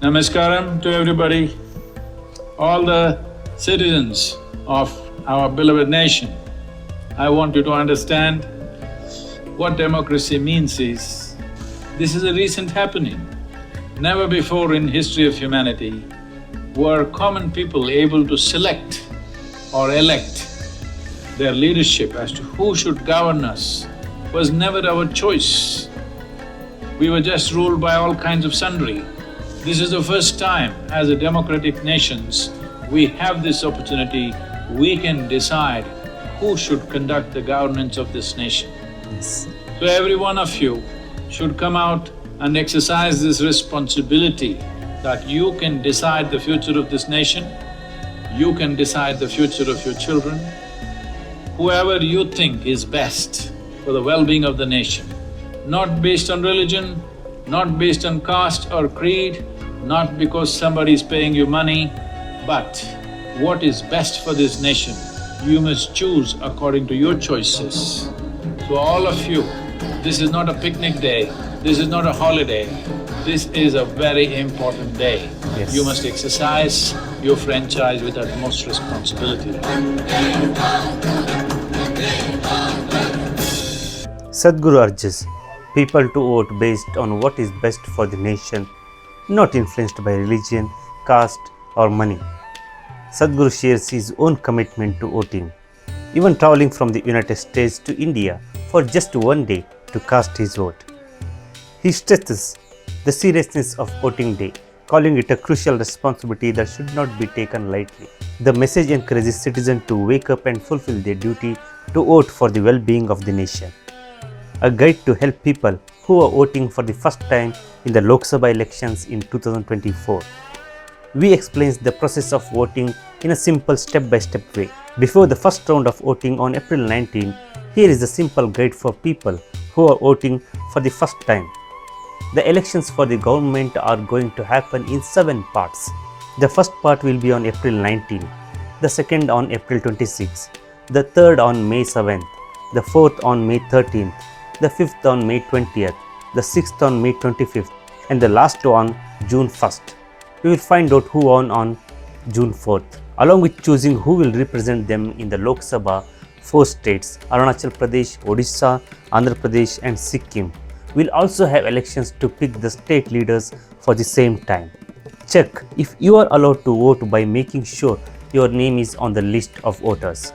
Namaskaram to everybody, all the citizens of our beloved nation. I want you to understand what democracy means is, this is a recent happening. Never before in history of humanity were common people able to select or elect their leadership as to who should govern us. Was never our choice. We were just ruled by all kinds of sundry. This is the first time as a democratic nations, we have this opportunity, we can decide who should conduct the governance of this nation. Yes. So every one of you should come out and exercise this responsibility that you can decide the future of this nation, you can decide the future of your children, whoever you think is best for the well-being of the nation, not based on religion, not based on caste or creed, not because somebody is paying you money, but what is best for this nation, you must choose according to your choices. So all of you, this is not a picnic day, this is not a holiday, this is a very important day. Yes. You must exercise your franchise with utmost responsibility. Sadhguru urges people to vote based on what is best for the nation, not influenced by religion, caste or money. Sadhguru shares his own commitment to voting, even travelling from the United States to India for just one day to cast his vote. He stresses the seriousness of voting day, calling it a crucial responsibility that should not be taken lightly. The message encourages citizens to wake up and fulfill their duty to vote for the well-being of the nation. A guide to help people who are voting for the first time in the Lok Sabha elections in 2024. We explain the process of voting in a simple step-by-step way. Before the first round of voting on April 19, here is a simple guide for people who are voting for the first time. The elections for the government are going to happen in 7 parts. The first part will be on April 19, the second on April 26, the third on May 7th, the fourth on May 13th, the fifth on May 20th, the sixth on May 25th, and the last on June 1st. We will find out who won on June 4th. Along with choosing who will represent them in the Lok Sabha, 4 states, Arunachal Pradesh, Odisha, Andhra Pradesh and Sikkim, will also have elections to pick the state leaders for the same time. Check if you are allowed to vote by making sure your name is on the list of voters.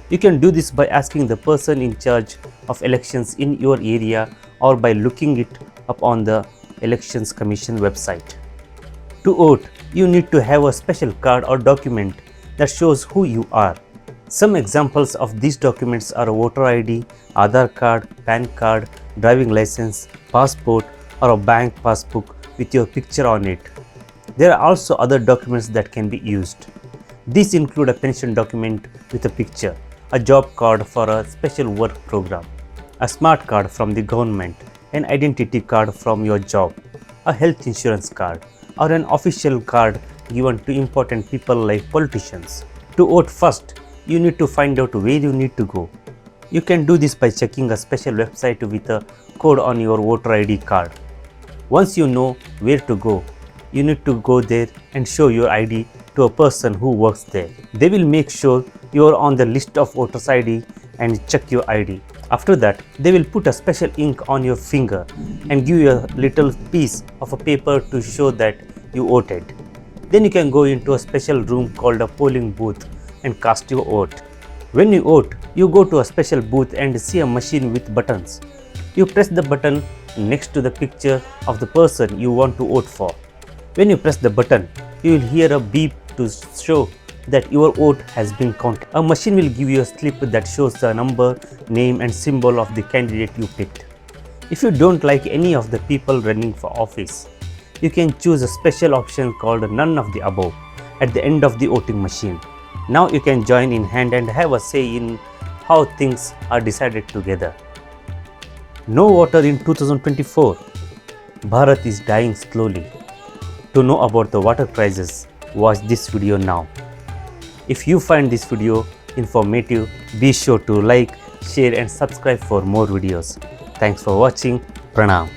You can do this by asking the person in charge of elections in your area or by looking it up on the Elections Commission website. To vote, you need to have a special card or document that shows who you are. Some examples of these documents are a voter ID, Aadhaar card, PAN card, driving license, passport or a bank passbook with your picture on it. There are also other documents that can be used. These include a pension document with a picture, a job card for a special work program, a smart card from the government, an identity card from your job, a health insurance card, or an official card given to important people like politicians. To vote first, you need to find out where you need to go. You can do this by checking a special website with a code on your voter ID card. Once you know where to go, you need to go there and show your ID to a person who works there. They will make sure you are on the list of voters ID and check your ID. After that, they will put a special ink on your finger and give you a little piece of a paper to show that you voted. Then you can go into a special room called a polling booth and cast your vote. When you vote, you go to a special booth and see a machine with buttons. You press the button next to the picture of the person you want to vote for. When you press the button, you will hear a beep to show that your vote has been counted. A machine will give you a slip that shows the number, name and symbol of the candidate you picked. If you don't like any of the people running for office, you can choose a special option called None of the Above at the end of the voting machine. Now you can join in hand and have a say in how things are decided together. No water in 2024. Bharat is dying slowly. To know about the water crisis, watch this video now. If you find this video informative, be sure to like, share and subscribe for more videos. Thanks for watching. Pranam.